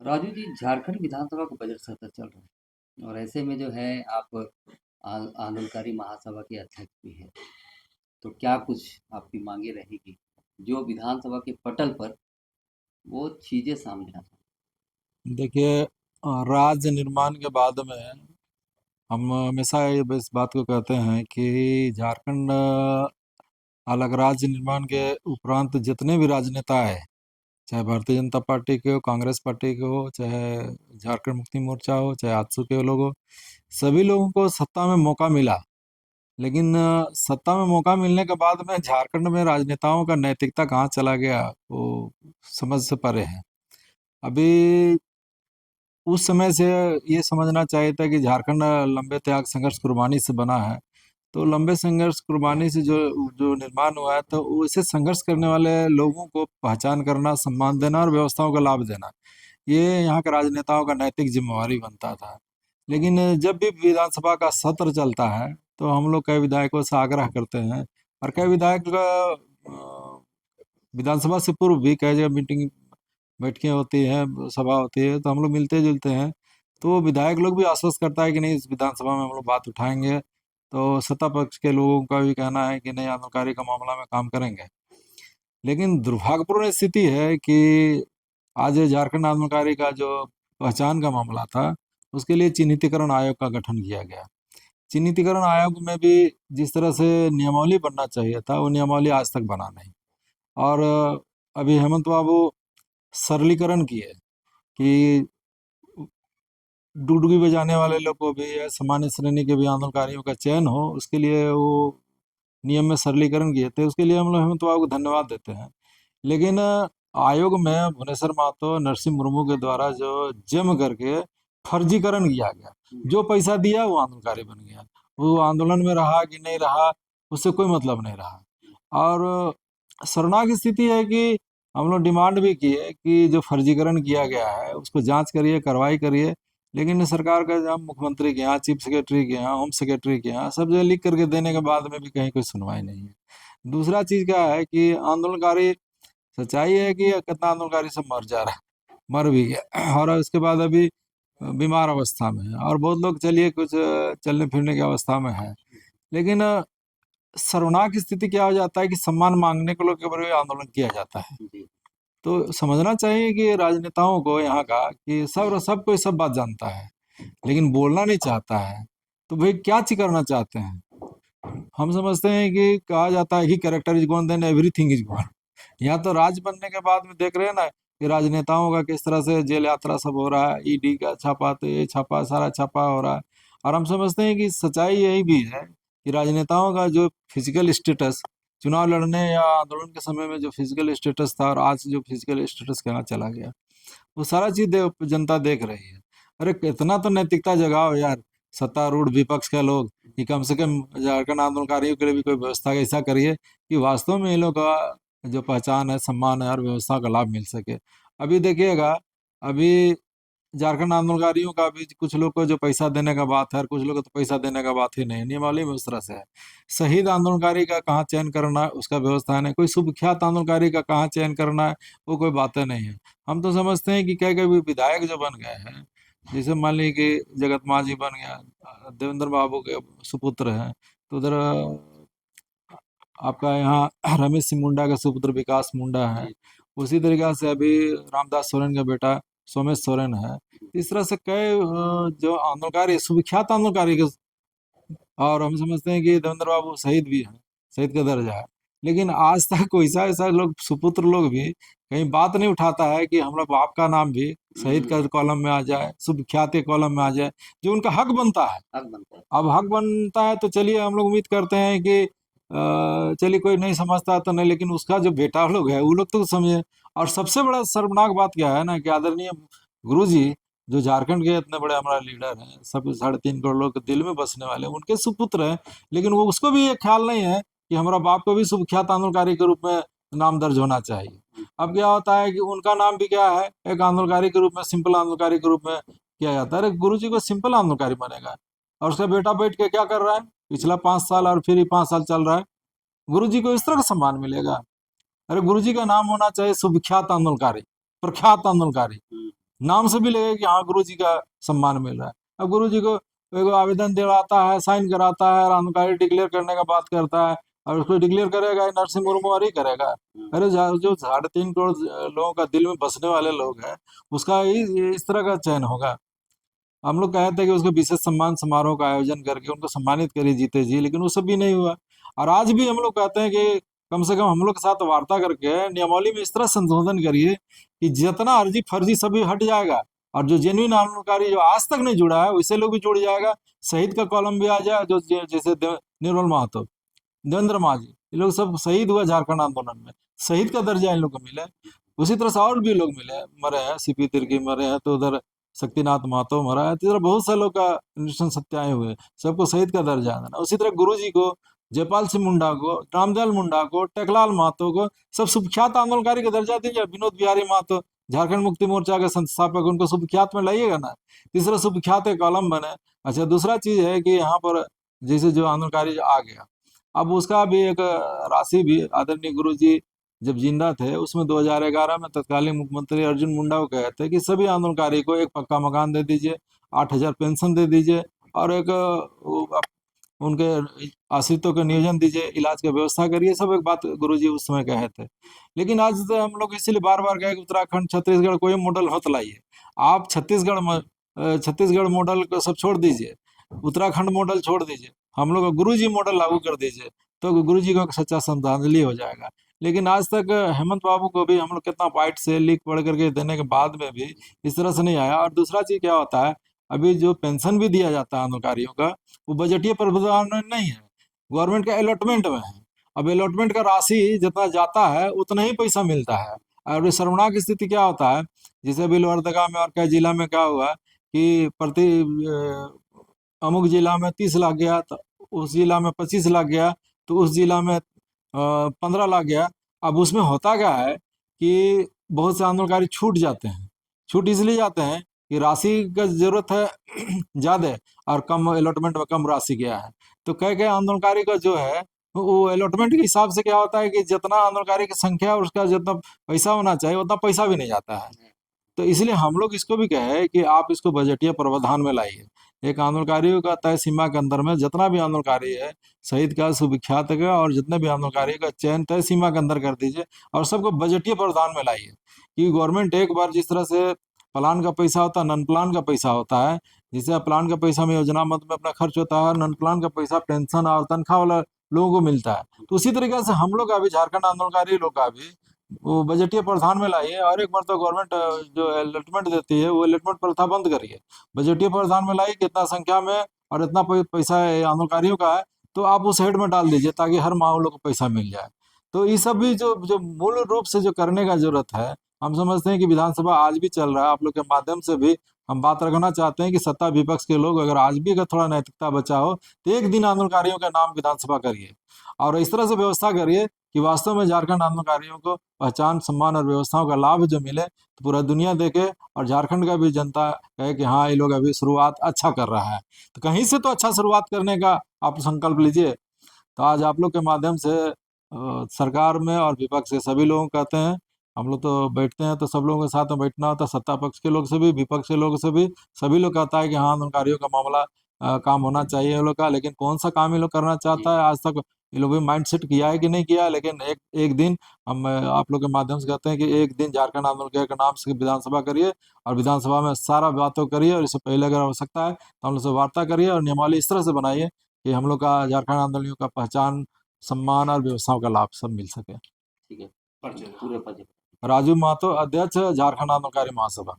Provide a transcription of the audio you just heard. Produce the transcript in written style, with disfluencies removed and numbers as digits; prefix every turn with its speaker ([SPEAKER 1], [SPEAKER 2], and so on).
[SPEAKER 1] राजू जी, झारखंड विधानसभा का बजट सत्र चल रहा है और ऐसे में जो है आप आंदोलनकारी महासभा के अध्यक्ष भी हैं। तो क्या कुछ आपकी मांगे रहेगी जो विधानसभा के पटल पर वो चीजें सामने आ सकती
[SPEAKER 2] देखिए, राज्य निर्माण के बाद में हम हमेशा इस बात को कहते हैं कि झारखंड अलग राज्य निर्माण के उपरांत जितने भी राजनेता है, चाहे भारतीय जनता पार्टी के हो, कांग्रेस पार्टी के हो, चाहे झारखंड मुक्ति मोर्चा हो, चाहे आजसू के लोग हो, सभी लोगों को सत्ता में मौका मिला। लेकिन सत्ता में मौका मिलने के बाद में झारखंड में राजनेताओं का नैतिकता कहाँ चला गया, वो समझ से परे है। अभी उस समय से ये समझना चाहिए था कि झारखंड लंबे त्याग संघर्ष कुर्बानी से बना है। तो लंबे संघर्ष कुर्बानी से जो जो निर्माण हुआ है, तो उसे संघर्ष करने वाले लोगों को पहचान करना, सम्मान देना और व्यवस्थाओं का लाभ देना, ये यहाँ के राजनेताओं का नैतिक जिम्मेवारी बनता था। लेकिन जब भी विधानसभा का सत्र चलता है, तो हम लोग कई विधायकों से आग्रह करते हैं, और कई विधायक विधानसभा से पूर्व भी कई जगह मीटिंग बैठकें होती हैं, सभा होती है, तो हम लोग मिलते जुलते हैं। तो विधायक लोग भी आश्वस्त करता है कि नहीं, इस विधानसभा में हम लोग बात उठाएंगे। तो सत्ता पक्ष के लोगों का भी कहना है कि नहीं, आंदोलनकारी का मामला में काम करेंगे। लेकिन दुर्भाग्यपूर्ण स्थिति है कि आज झारखंड आंदोलनकारी का जो पहचान का मामला था, उसके लिए चिन्हितीकरण आयोग का गठन किया गया। चिन्हितीकरण आयोग में भी जिस तरह से नियमावली बनना चाहिए था, वो नियमावली आज तक बना नहीं। और अभी हेमंत बाबू सरलीकरण किए कि डुगडुगी बजाने वाले लोग को भी या सामान्य श्रेणी के भी आंदोलनकारियों का चयन हो, उसके लिए वो नियम में सरलीकरण किए थे। उसके लिए हम लोग हेमंत बाबू को धन्यवाद देते हैं। लेकिन आयोग में भुवनेश्वर महतो, नरसिंह मुर्मू के द्वारा जो जम करके फर्जीकरण किया गया, जो पैसा दिया वो आंदोलनकारी बन गया, वो आंदोलन में रहा कि नहीं रहा, उससे कोई मतलब नहीं रहा। और शर्मनाक स्थिति है कि हम लोग डिमांड भी किए कि जो फर्जीकरण किया गया है उसको जांच करिए, कार्रवाई करिए। लेकिन सरकार का जब मुख्यमंत्री के यहाँ, चीफ सेक्रेटरी के यहाँ, होम सेक्रेटरी के यहाँ, सब जगह लिख करके देने के बाद में भी कहीं कोई सुनवाई नहीं है। दूसरा चीज क्या है कि आंदोलनकारी, सच्चाई है कि कितना आंदोलनकारी सब मर जा रहा है, मर भी गया, और उसके बाद अभी बीमार अवस्था में है, और बहुत लोग चलिए कुछ चलने फिरने की अवस्था में है। लेकिन शर्मनाक स्थिति क्या हो जाता है कि सम्मान मांगने को लोग के ऊपर भी आंदोलन किया जाता है।
[SPEAKER 1] है। जी।
[SPEAKER 2] तो समझना चाहिए कि राजनेताओं को यहाँ का कि सब कोई सब बात जानता है, लेकिन बोलना नहीं चाहता है। तो भाई क्या चीज करना चाहते हैं? हम समझते हैं कि कहा जाता है कि character is gone then everything is gone. यहाँ तो राज बनने के बाद में देख रहे हैं ना कि राजनेताओं का किस तरह से जेल यात्रा सब हो रहा है, ईडी का छापा, तो ये छापा, सारा छापा हो रहा है। और हम समझते हैं कि सच्चाई यही भी है कि राजनेताओं का जो फिजिकल स्टेटस, चुनाव लड़ने या आंदोलन के समय में जो फिजिकल स्टेटस था, और आज जो फिजिकल स्टेटस कहाँ चला गया, वो सारा चीज जनता देख रही है। अरे कितना तो नैतिकता जगाओ यार, सत्तारूढ़ विपक्ष के लोग, कि कम से कम झारखंड आंदोलनकारियों के लिए भी कोई व्यवस्था ऐसा करिए कि वास्तव में इन लोग का जो पहचान है, सम्मान है, और व्यवस्था का लाभ मिल सके। अभी देखिएगा, अभी झारखंड आंदोलनकारियों का भी कुछ लोग को जो पैसा देने का बात है, और कुछ लोग को तो पैसा देने का बात ही नहीं है। नियमावली में उस तरह से है। शहीद आंदोलनकारी का कहाँ चयन करना है, उसका व्यवस्था नहीं। कोई सुविख्यात आंदोलनकारी का कहाँ चयन करना है, वो कोई बातें नहीं है। हम तो समझते हैं कि कई कई विधायक जो बन गए हैं, जैसे मान लीजिए कि जगत मांझी बन गया, देवेंद्र बाबू के सुपुत्र हैं। तो उधर आपका यहाँ रमेश सिंह मुंडा का सुपुत्र विकास मुंडा है।
[SPEAKER 1] जी।
[SPEAKER 2] उसी तरीका से अभी रामदास सोरेन का बेटा सोमेश सोरेन है। इस तरह से कई जो आंदोलनकारी, सुविख्यात आंदोलनकारी के, और हम समझते हैं कि देवेंद्र बाबू शहीद भी हैं, शहीद का दर्जा है। लेकिन आज तक कोई ऐसा ऐसा लोग, सुपुत्र लोग भी कहीं बात नहीं उठाता है कि हम लोग बाप का नाम भी शहीद का कॉलम में आ जाए, सुविख्यात के कॉलम में आ जाए, जो उनका हक बनता है।
[SPEAKER 1] हक बनता है।
[SPEAKER 2] अब हक बनता है तो चलिए, हम लोग उम्मीद करते हैं कि चलिए कोई नहीं समझता तो नहीं, लेकिन उसका जो बेटा लोग है वो लोग तो समझे। और सबसे बड़ा शर्मनाक बात क्या है ना, कि आदरणीय गुरुजी, जो झारखंड के इतने बड़े हमारा लीडर हैं, सब 3.5 करोड़ लोग के दिल में बसने वाले, उनके सुपुत्र हैं। लेकिन वो, उसको भी ये ख्याल नहीं है कि हमारा बाप को भी सुविख्यात आंदोलनकारी के रूप में नाम दर्ज होना चाहिए। अब क्या होता है कि उनका नाम भी क्या है, एक आंदोलनकारी के रूप में, सिंपल आंदोलनकारी के रूप में किया जाता है। अरे गुरु जी को सिंपल आंदोलनकारी बनेगा, और उसका बेटा बैठ के क्या कर रहा है पिछला 5 साल, और फिर ही 5 साल चल रहा है। गुरु जी को इस तरह का सम्मान मिलेगा? अरे गुरु जी का नाम होना चाहिए सुविख्यात आंदोलनकारी, प्रख्यात आंदोलनकारी। नाम से भी लगेगा कि हाँ गुरु जी का सम्मान मिल रहा है। अब गुरु जी को एगो आवेदन दिलाता है, साइन कराता है, आंदोलनकारी डिक्लेयर करने का बात करता है, और उसको डिक्लेयर करेगा ये नरसिंह मुर्मू और ही करेगा। अरे जो 3.5 करोड़ लोगों का दिल में बसने वाले लोग हैं, उसका ही इस तरह का चयन होगा। हम लोग कहते हैं कि उसको विशेष सम्मान समारोह का आयोजन करके उनको सम्मानित करिए जीते जी, लेकिन वो सब भी नहीं हुआ। और आज भी हम लोग कहते हैं कि कम से कम हम लोग के साथ वार्ता करके नियमावली में इस तरह संशोधन करिए कि जितना अर्जी फर्जी सभी हट जाएगा, और जो जेन्युइन आंदोलनकारी जो आज तक नहीं जुड़ा है वैसे लोग भी जुड़ जाएगा। शहीद का कॉलम भी आ जाए, जो जैसे निर्मल महतो, देवेंद्र माझी, ये लोग सब शहीद हुआ झारखंड आंदोलन में, शहीद का दर्जा इन लोग को मिले। उसी तरह से और भी लोग मिले, मरे हैं, सीपी तिर्की मरे हैं, तो उधर शक्तिनाथ महतो मरा है, तो इधर बहुत से लोग का निष्ठन सत्याएं हुए, सबको शहीद का दर्जा देना। उसी तरह गुरु जी को, जयपाल सिंह मुंडा को, रामदयाल मुंडा को, टेकलाल महतो को सब सुविख्यात आंदोलनकारी का दर्जा दीजिए। विनोद बिहारी महतो झारखंड मुक्ति मोर्चा के संस्थापक, उनको सुविख्यात में लाइएगा ना, तीसरा सुविख्यात एक कॉलम बने। अच्छा, दूसरा चीज है कि यहाँ पर जैसे जो आंदोलनकारी जो आ गया, अब उसका भी एक राशि भी आदरणीय गुरु जी जब जिंदा थे उसमें 2011 में तत्कालीन मुख्यमंत्री अर्जुन मुंडा को कहे थे कि सभी आंदोलनकारी को एक पक्का मकान दे दीजिए, 8,000 पेंशन दे दीजिए, और एक उनके आश्रितों को नियोजन दीजिए, इलाज की व्यवस्था करिए। सब एक बात गुरुजी उस समय कहे थे। लेकिन आज तो हम लोग इसीलिए बार बार कहे कि उत्तराखंड छत्तीसगढ़ कोई मॉडल मत लाइए। आप छत्तीसगढ़ मॉडल को सब छोड़ दीजिए, उत्तराखंड मॉडल छोड़ दीजिए, हम लोग गुरु जी मॉडल लागू कर दीजिए, तो गुरु जी को सच्चा श्रद्धांजलि हो जाएगा। लेकिन आज तक हेमंत बाबू को भी हम लोग कितना फाइट से लिख पढ़ करके देने के बाद में भी इस तरह से नहीं आया। और दूसरा चीज क्या होता है, अभी जो पेंशन भी दिया जाता है आंदोलनकारियों का, वो बजटीय प्रावधान में नहीं है, गवर्नमेंट का अलॉटमेंट में है। अब अलॉटमेंट का राशि जितना जाता है उतना ही पैसा मिलता है। और ये शर्मनाक स्थिति क्या होता है, जैसे अभी लोहरदगा में और कई जिला में क्या हुआ कि प्रति अमुक जिला में 30 लाख गया, तो उस जिला में 25 लाख गया, तो उस जिला में 15 लाख गया। अब उसमें होता क्या है कि बहुत से आंदोलनकारी छूट जाते हैं। छूट इसलिए जाते हैं कि राशि का जरूरत है ज्यादा, और कम अलॉटमेंट में कम राशि गया है। तो कई कई आंदोलनकारी का जो है वो अलॉटमेंट के हिसाब से क्या होता है कि जितना आंदोलनकारी की संख्या और उसका जितना पैसा होना चाहिए उतना पैसा भी नहीं जाता है। तो इसलिए हम लोग इसको भी कहे कि आप इसको बजटीय प्रावधान में लाइए। एक आंदोलनकारियों का तय सीमा के अंदर में जितना भी आंदोलनकारी है, शहीद का, सुविख्यात का, और जितने भी आंदोलनकारी का चयन तय सीमा के अंदर कर दीजिए, और सबको बजटीय प्रावधान में लाइए। कि गवर्नमेंट एक बार जिस तरह से प्लान का पैसा होता है, नन प्लान का पैसा होता है, जिससे प्लान का पैसा में योजना मद में अपना खर्च होता है, नन प्लान का पैसा पेंशन और तनख्वाह वाला लोगों को मिलता है। तो उसी तरीके से हम लोग का भी, झारखंड आंदोलनकारी लोग का भी वो बजटीय प्रावधान में लाइए। और एक बार तो गवर्नमेंट जो अलॉटमेंट देती है वो अलॉटमेंट प्रथा बंद करिए, बजटीय प्रावधान में लाइए, कितना संख्या में और इतना पैसा आंदोलनकारियों का है, तो आप उस हेड में डाल दीजिए ताकि हर माह उन लोग को पैसा मिल जाए। तो ये सब भी जो जो मूल रूप से जो करने का जरूरत है, हम समझते हैं कि विधानसभा आज भी चल रहा है, आप लोग के माध्यम से भी हम बात रखना चाहते हैं कि सत्ता विपक्ष के लोग अगर आज भी अगर थोड़ा नैतिकता बचा हो तो एक दिन आंदोलनकारियों का नाम विधानसभा करिए, और इस तरह से व्यवस्था करिए कि वास्तव में झारखंड आंदोलनकारियों को पहचान, सम्मान और व्यवस्थाओं का लाभ जो मिले, तो पूरा दुनिया देखे, और झारखंड का भी जनता कहे कि हाँ ये लोग अभी शुरुआत अच्छा कर रहा है। तो कहीं से तो अच्छा शुरुआत करने का आप संकल्प लीजिए। तो आज आप लोग के माध्यम से सरकार में और विपक्ष के सभी लोगों को कहते हैं, हम लोग तो बैठते हैं तो सब लोगों के साथ में बैठना होता है, सत्ता पक्ष के लोग से भी, विपक्ष के लोग से भी, सभी लोग कहता है कि हाँ आंदोलनकारियों का मामला काम होना चाहिए ये लोग का। लेकिन कौन सा काम ये लोग करना चाहता है आज तक ये लोग भी माइंड सेट किया है कि नहीं किया है। लेकिन एक एक दिन हम आप लोग के माध्यम से कहते हैं कि एक दिन झारखंड आंदोलन के नाम से विधानसभा करिए, और विधानसभा में सारा बातों करिए, और इससे पहले अगर आवश्यकता है तो हम लोग से वार्ता करिए, और नियमावली इस तरह से बनाइए कि हम लोग का झारखंड आंदोलनियों का पहचान, सम्मान और व्यवस्थाओं का लाभ सब मिल सके।
[SPEAKER 1] ठीक है, पूरे पद।
[SPEAKER 2] राजू महतो, अध्यक्ष झारखंड आंदोलनकारी महासभा।